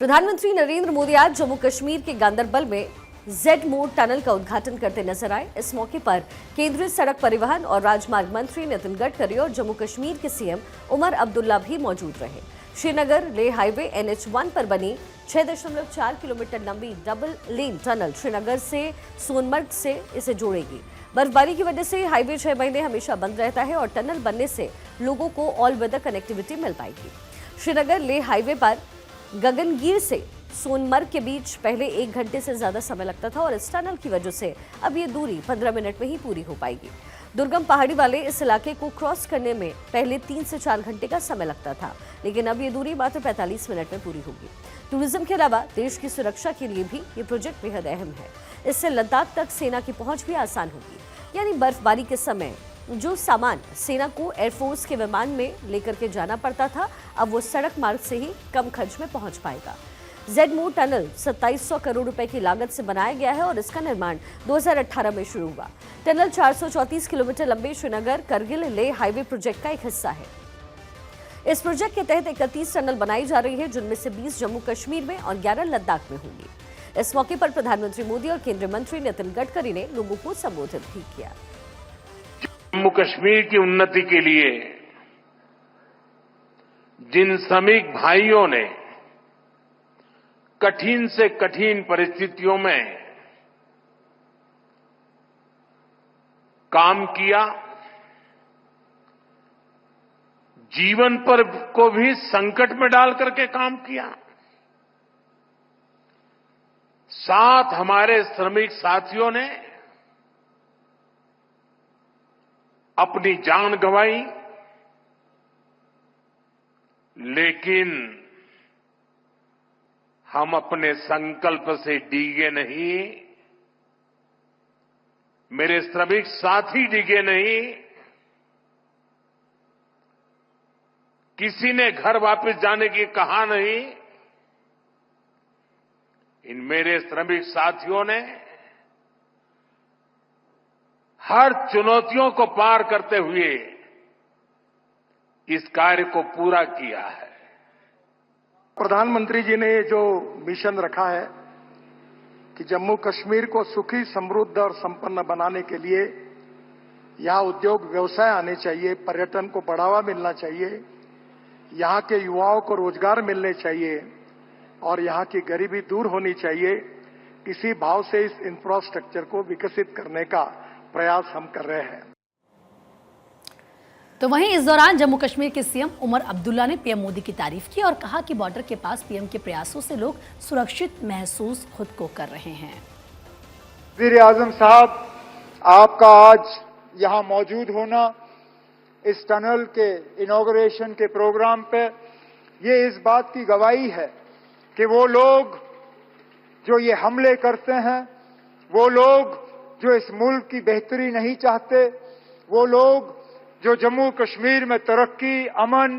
प्रधानमंत्री नरेंद्र मोदी आज जम्मू कश्मीर के गांदरबल में जेड मोड टनल का उद्घाटन करते नजर आए। इस मौके पर केंद्रीय सड़क परिवहन और राजमार्ग मंत्री नितिन गडकरी और जम्मू कश्मीर के सीएम उमर अब्दुल्ला भी मौजूद रहे। श्रीनगर लेह हाईवे NH1 पर बनी 6.4 किलोमीटर लंबी डबल लेन टनल श्रीनगर से सोनमर्ग से इसे जोड़ेगी। बर्फबारी की वजह से हाईवे 6 महीने हमेशा बंद रहता है और टनल बनने से लोगों को ऑल वेदर कनेक्टिविटी मिल पाएगी। श्रीनगर लेह हाईवे पर गगनगीर से सोनमर्ग के बीच पहले 1 घंटे से ज्यादा समय लगता था और इस टनल की वजह से अब ये दूरी 15 मिनट में ही पूरी हो पाएगी। दुर्गम पहाड़ी वाले इस इलाके को क्रॉस करने में पहले 3 से 4 घंटे का समय लगता था, लेकिन अब ये दूरी मात्र 45 मिनट में पूरी होगी। टूरिज्म के अलावा देश की सुरक्षा के लिए भी ये प्रोजेक्ट बेहद अहम है। इससे लद्दाख तक सेना की पहुंच भी आसान होगी, यानी बर्फबारी के समय जो सामान सेना को एयरफोर्स के विमान में लेकर के जाना पड़ता था, अब वो सड़क मार्ग से ही कम खर्च में पहुंच पाएगा। जेड मोड टनल 2700 करोड़ रुपए की लागत से बनाया गया है और इसका निर्माण 2018 में शुरू हुआ। टनल 434 किलोमीटर लंबे श्रीनगर करगिल लेह हाईवे प्रोजेक्ट का एक हिस्सा है। इस प्रोजेक्ट के तहत 31 टनल बनाई जा रही है, जिनमें से 20 जम्मू कश्मीर में और 11 लद्दाख में होंगी। इस मौके पर प्रधानमंत्री मोदी और केंद्रीय मंत्री नितिन गडकरी ने लोगों को संबोधित भी किया। जम्मू कश्मीर की उन्नति के लिए जिन श्रमिक भाइयों ने कठिन से कठिन परिस्थितियों में काम किया, जीवन पर को भी संकट में डाल करके काम किया, साथ हमारे श्रमिक साथियों ने अपनी जान गंवाई, लेकिन हम अपने संकल्प से डिगे नहीं, मेरे श्रमिक साथी डिगे नहीं। किसी ने घर वापस जाने की कहा नहीं। इन मेरे श्रमिक साथियों ने हर चुनौतियों को पार करते हुए इस कार्य को पूरा किया है। प्रधानमंत्री जी ने जो मिशन रखा है कि जम्मू कश्मीर को सुखी, समृद्ध और संपन्न बनाने के लिए यहां उद्योग व्यवसाय आने चाहिए, पर्यटन को बढ़ावा मिलना चाहिए, यहां के युवाओं को रोजगार मिलने चाहिए और यहां की गरीबी दूर होनी चाहिए। इसी भाव से इस इंफ्रास्ट्रक्चर को विकसित करने का प्रयास हम कर रहे हैं। तो वहीं इस दौरान जम्मू कश्मीर के सीएम उमर अब्दुल्ला ने पीएम मोदी की तारीफ की और कहा कि बॉर्डर के पास पीएम के प्रयासों से लोग सुरक्षित महसूस खुद को कर रहे हैं। वज़ीर आज़म साहब, आपका आज यहां मौजूद होना इस टनल के इनॉग्रेशन के प्रोग्राम पे, ये इस बात की गवाही है कि वो लोग जो ये हमले करते हैं, वो लोग जो इस मुल्क की बेहतरी नहीं चाहते, वो लोग जो जम्मू कश्मीर में तरक्की, अमन,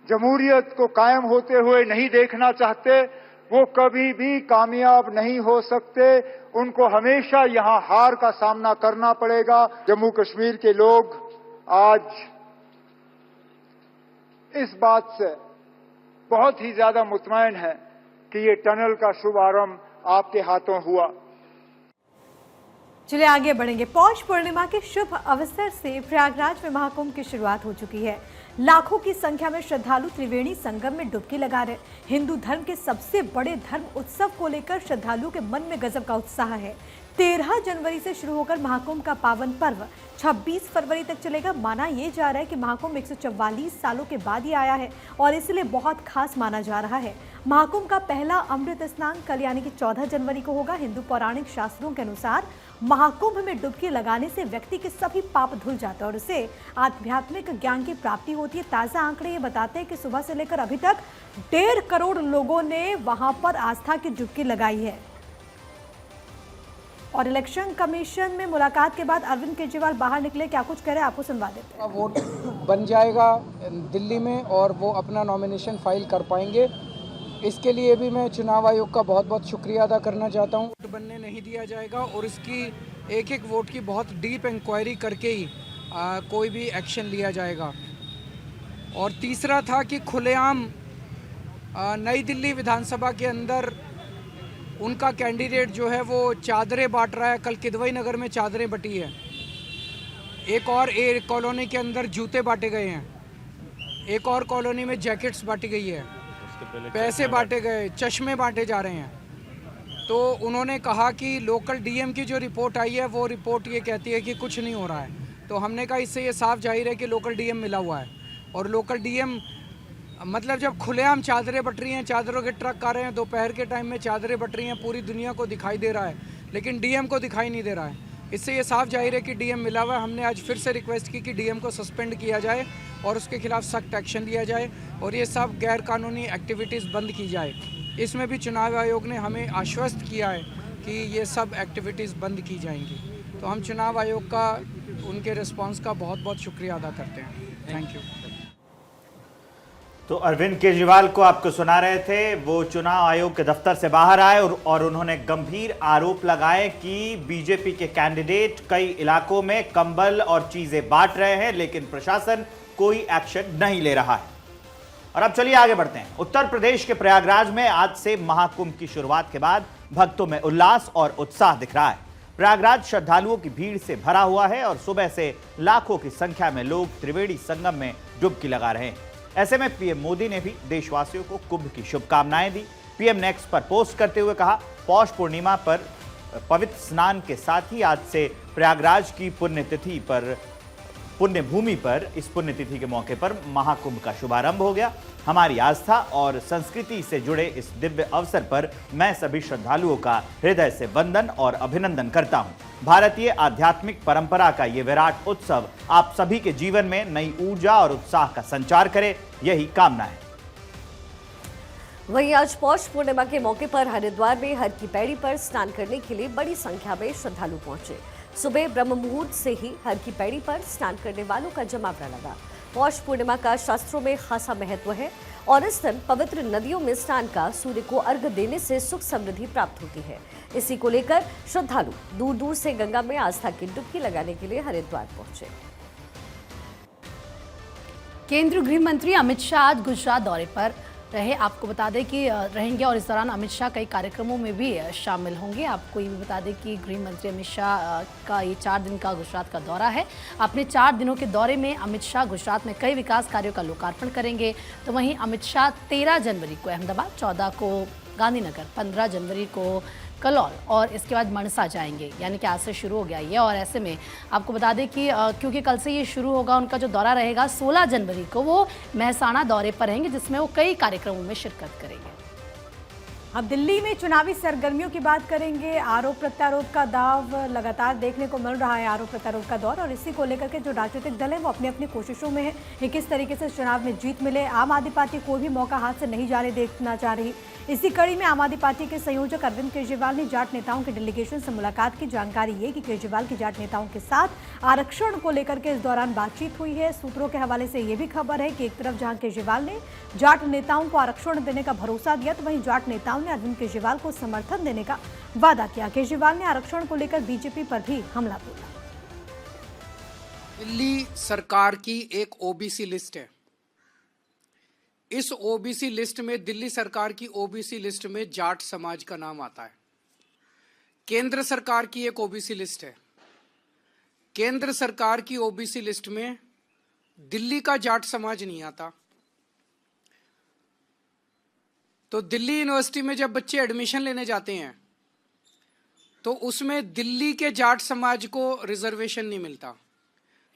जमहूरियत को कायम होते हुए नहीं देखना चाहते, वो कभी भी कामयाब नहीं हो सकते। उनको हमेशा यहां हार का सामना करना पड़ेगा। जम्मू कश्मीर के लोग आज इस बात से बहुत ही ज्यादा मुतमईन है कि ये टनल का शुभारंभ आपके हाथों हुआ। चलिए आगे बढ़ेंगे। पौष पूर्णिमा के शुभ अवसर से प्रयागराज में महाकुंभ की शुरुआत हो चुकी है। लाखों की संख्या में श्रद्धालु त्रिवेणी संगम में डुबकी लगा रहे। हिंदू धर्म के सबसे बड़े धर्म उत्सव को लेकर श्रद्धालुओं के मन में गजब का उत्साह है। 13 जनवरी से शुरू होकर महाकुंभ का पावन पर्व 26 फरवरी तक चलेगा। माना यह जा रहा है कि महाकुंभ 144 सालों के बाद ही आया है और इसलिए बहुत खास माना जा रहा है। महाकुंभ का पहला अमृत स्नान कल यानी कि 14 जनवरी को होगा। हिंदू पौराणिक शास्त्रों के अनुसार महाकुंभ में डुबकी लगाने से व्यक्ति के सभी पाप धुल जाते हैं और उसे आध्यात्मिक ज्ञान की प्राप्ति होती है। ताजा आंकड़े ये बताते हैं कि सुबह से लेकर अभी तक 1.5 करोड़ लोगों ने वहां पर आस्था की डुबकी लगाई है। और इलेक्शन कमीशन में मुलाकात के बाद अरविंद केजरीवाल बाहर निकले, क्या कुछ कह रहे हैं आपको सुनवा देते हैं। वोट बन जाएगा दिल्ली में और वो अपना नॉमिनेशन फाइल कर पाएंगे। इसके लिए भी मैं चुनाव आयोग का बहुत बहुत शुक्रिया अदा करना चाहता हूँ। वोट बनने नहीं दिया जाएगा और इसकी एक एक वोट की बहुत डीप इंक्वायरी करके ही कोई भी एक्शन लिया जाएगा। और तीसरा था कि खुलेआम नई दिल्ली विधानसभा के अंदर उनका कैंडिडेट जो है वो चादरें बांट रहा है। कल किदवई नगर में चादरें बटी है। एक कॉलोनी के अंदर जूते बांटे गए हैं। एक और कॉलोनी में जैकेट्स बांटी गई है। पैसे बांटे गए, चश्मे बांटे जा रहे हैं। तो उन्होंने कहा कि लोकल डीएम की जो रिपोर्ट आई है वो रिपोर्ट ये कहती है कि कुछ नहीं हो रहा है। तो हमने कहा इससे ये साफ जाहिर है कि लोकल डीएम मिला हुआ है। और लोकल डीएम मतलब जब खुलेआम चादरें बट रही हैं, चादरों के ट्रक आ रहे हैं, दोपहर के टाइम में चादरें बट रही हैं, पूरी दुनिया को दिखाई दे रहा है, लेकिन डीएम को दिखाई नहीं दे रहा है। इससे ये साफ जाहिर है कि डीएम मिला हुआ है। हमने आज फिर से रिक्वेस्ट की कि डीएम को सस्पेंड किया जाए और उसके खिलाफ सख्त एक्शन लिया जाए और ये सब गैर कानूनी एक्टिविटीज़ बंद की जाए। इसमें भी चुनाव आयोग ने हमें आश्वस्त किया है कि ये सब एक्टिविटीज़ बंद की जाएंगी। तो हम चुनाव आयोग का उनके रिस्पांस का बहुत बहुत शुक्रिया अदा करते हैं। Thank you. तो अरविंद केजरीवाल को आपको सुना रहे थे, वो चुनाव आयोग के दफ्तर से बाहर आए और उन्होंने गंभीर आरोप लगाए कि बीजेपी के कैंडिडेट कई इलाकों में कंबल और चीजें बांट रहे हैं, लेकिन प्रशासन कोई एक्शन नहीं ले रहा है। और अब चलिए आगे बढ़ते हैं। उत्तर प्रदेश के प्रयागराज में आज से महाकुंभ की शुरुआत के बाद भक्तों में उल्लास और उत्साह दिख रहा है। प्रयागराज श्रद्धालुओं की भीड़ से भरा हुआ है और सुबह से लाखों की संख्या में लोग त्रिवेणी संगम में डुबकी लगा रहे हैं। ऐसे में पीएम मोदी ने भी देशवासियों को कुंभ की शुभकामनाएं दी। पीएम ने एक्स पर पोस्ट करते हुए कहा, पौष पूर्णिमा पर पवित्र स्नान के साथ ही आज से प्रयागराज की पुण्य भूमि पर इस पुण्यतिथि के मौके पर महाकुंभ का शुभारंभ हो गया। हमारी आस्था और संस्कृति से जुड़े इस दिव्य अवसर पर मैं सभी श्रद्धालुओं का हृदय से वंदन और अभिनंदन करता हूं। भारतीय आध्यात्मिक परंपरा का ये विराट उत्सव आप सभी के जीवन में नई ऊर्जा और उत्साह का संचार करे, यही कामना है। वहीं आज पौष पूर्णिमा के मौके पर हरिद्वार में हर की पैड़ी पर स्नान करने के लिए बड़ी संख्या में श्रद्धालु पहुंचे। सुबह ब्रह्म मुहूर्त से ही हर की पैड़ी पर स्नान करने वालों का जमावड़ा लगा। पौष पूर्णिमा का शास्त्रों में खासा महत्व है और इस दिन पवित्र नदियों में स्नान का सूर्य को अर्घ्य देने से सुख समृद्धि प्राप्त होती है। इसी को लेकर श्रद्धालु दूर दूर से गंगा में आस्था की डुबकी लगाने के लिए हरिद्वार पहुंचे। केंद्रीय गृह मंत्री अमित शाह आज गुजरात दौरे पर रहे। आपको बता दें कि रहेंगे और इस दौरान अमित शाह कई कार्यक्रमों में भी शामिल होंगे। आपको ये भी बता दें कि गृह मंत्री अमित शाह का ये 4 दिन का गुजरात का दौरा है। अपने 4 दिनों के दौरे में अमित शाह गुजरात में कई विकास कार्यों का लोकार्पण करेंगे। तो वहीं अमित शाह 13 जनवरी को अहमदाबाद, 14 को गांधीनगर, 15 जनवरी को कलौल और इसके बाद मनसा जाएंगे, यानी कि आज से शुरू हो गया ये। और ऐसे में आपको बता दें कि क्योंकि कल से ये शुरू होगा, उनका जो दौरा रहेगा 16 जनवरी को वो महसाणा दौरे पर रहेंगे, जिसमें वो कई कार्यक्रमों में शिरकत करेंगे। अब दिल्ली में चुनावी सरगर्मियों की बात करेंगे। आरोप प्रत्यारोप का दाव लगातार देखने को मिल रहा है, आरोप प्रत्यारोप का दौर, और इसी को लेकर के जो राजनीतिक दल है वो अपनी अपनी कोशिशों में है कि किस तरीके से चुनाव में जीत मिले। आम आदमी पार्टी कोई भी मौका हाथ से नहीं जाने देखना चाह रही। इसी कड़ी में आम आदमी पार्टी के संयोजक अरविंद केजरीवाल ने जाट नेताओं के डेलीगेशन से मुलाकात की। जानकारी ये कि केजरीवाल की जाट नेताओं के साथ आरक्षण को लेकर के इस दौरान बातचीत हुई है। सूत्रों के हवाले से ये भी खबर है कि एक तरफ जहां केजरीवाल ने जाट नेताओं को आरक्षण देने का भरोसा दिया, तो वहीं जाट नेताओं ने अरविंद केजरीवाल को समर्थन देने का वादा किया। केजरीवाल ने आरक्षण को लेकर बीजेपी पर भी हमला बोला। दिल्ली सरकार की एक ओबीसी लिस्ट है। इस ओबीसी लिस्ट में, दिल्ली सरकार की ओबीसी लिस्ट में जाट समाज का नाम आता है। केंद्र सरकार की एक ओबीसी लिस्ट है। केंद्र सरकार की ओबीसी लिस्ट में दिल्ली का जाट समाज नहीं आता। तो दिल्ली यूनिवर्सिटी में जब बच्चे एडमिशन लेने जाते हैं तो उसमें दिल्ली के जाट समाज को रिजर्वेशन नहीं मिलता।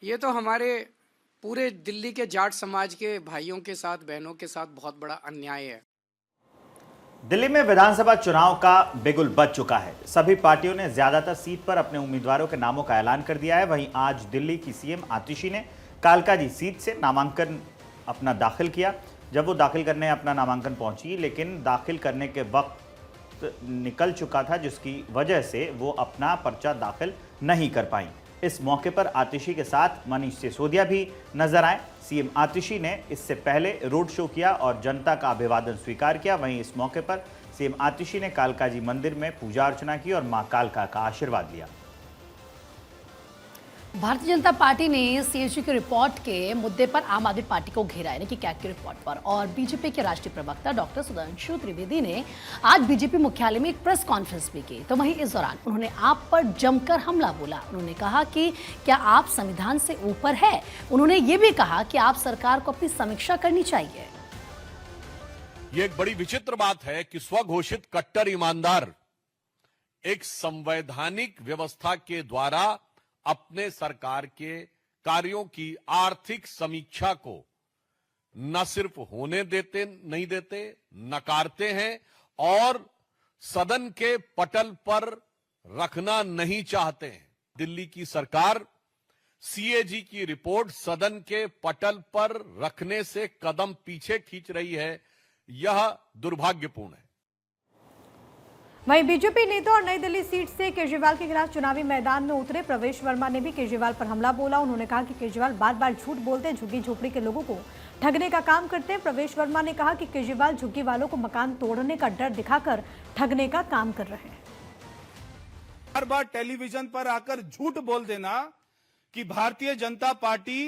ये तो हमारे पूरे दिल्ली के जाट समाज के भाइयों के साथ, बहनों के साथ बहुत बड़ा अन्याय है। दिल्ली में विधानसभा चुनाव का बिगुल बज चुका है। सभी पार्टियों ने ज्यादातर सीट पर अपने उम्मीदवारों के नामों का ऐलान कर दिया है। वहीं आज दिल्ली की सीएम आतिशी ने कालकाजी सीट से नामांकन अपना दाखिल किया। जब वो दाखिल करने अपना नामांकन पहुंची, लेकिन दाखिल करने के वक्त निकल चुका था, जिसकी वजह से वो अपना पर्चा दाखिल नहीं कर पाई। इस मौके पर आतिशी के साथ मनीष सिसोदिया भी नजर आए। सीएम आतिशी ने इससे पहले रोड शो किया और जनता का अभिवादन स्वीकार किया। वहीं इस मौके पर सीएम आतिशी ने कालकाजी मंदिर में पूजा अर्चना की और मां कालका का आशीर्वाद लिया। भारतीय जनता पार्टी ने सीएजी की रिपोर्ट के मुद्दे पर आम आदमी पार्टी को घेरा यानी कि कैग की रिपोर्ट पर। और बीजेपी के राष्ट्रीय प्रवक्ता डॉक्टर सुधांशु त्रिवेदी ने आज बीजेपी मुख्यालय में एक प्रेस कॉन्फ्रेंस भी की। तो वहीं इस दौरान उन्होंने आप पर जमकर हमला बोला। उन्होंने कहा कि क्या आप संविधान से ऊपर है। उन्होंने ये भी कहा कि आप सरकार को अपनी समीक्षा करनी चाहिए। ये एक बड़ी विचित्र बात है कि स्वघोषित कट्टर ईमानदार एक संवैधानिक व्यवस्था के द्वारा अपने सरकार के कार्यों की आर्थिक समीक्षा को न सिर्फ होने देते नहीं देते, नकारते हैं और सदन के पटल पर रखना नहीं चाहते हैं। दिल्ली की सरकार सीएजी की रिपोर्ट सदन के पटल पर रखने से कदम पीछे खींच रही है। यह दुर्भाग्यपूर्ण है। वहीं बीजेपी नेता और नई दिल्ली सीट से केजरीवाल के खिलाफ चुनावी मैदान में उतरे प्रवेश वर्मा ने भी केजरीवाल पर हमला बोला। उन्होंने कहा कि केजरीवाल बार बार झूठ बोलते हैं, झुग्गी झोपड़ी के लोगों को ठगने का काम करते हैं। प्रवेश वर्मा ने कहा कि केजरीवाल झुग्गी वालों को मकान तोड़ने का डर दिखाकर ठगने का काम कर रहे हैं। बार बार टेलीविजन पर आकर झूठ बोल देना कि भारतीय जनता पार्टी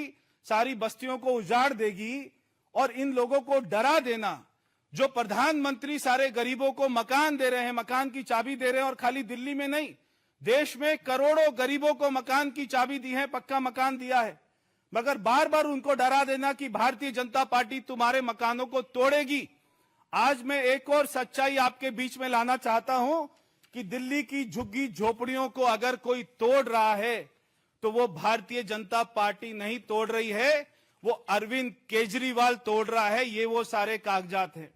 सारी बस्तियों को उजाड़ देगी और इन लोगों को डरा देना, जो प्रधानमंत्री सारे गरीबों को मकान दे रहे हैं, मकान की चाबी दे रहे हैं, और खाली दिल्ली में नहीं देश में करोड़ों गरीबों को मकान की चाबी दी है, पक्का मकान दिया है, मगर बार बार उनको डरा देना कि भारतीय जनता पार्टी तुम्हारे मकानों को तोड़ेगी। आज मैं एक और सच्चाई आपके बीच में लाना चाहता हूं कि दिल्ली की झुग्गी झोपड़ियों को अगर कोई तोड़ रहा है तो वो भारतीय जनता पार्टी नहीं तोड़ रही है, वो अरविंद केजरीवाल तोड़ रहा है। ये वो सारे कागजात हैं।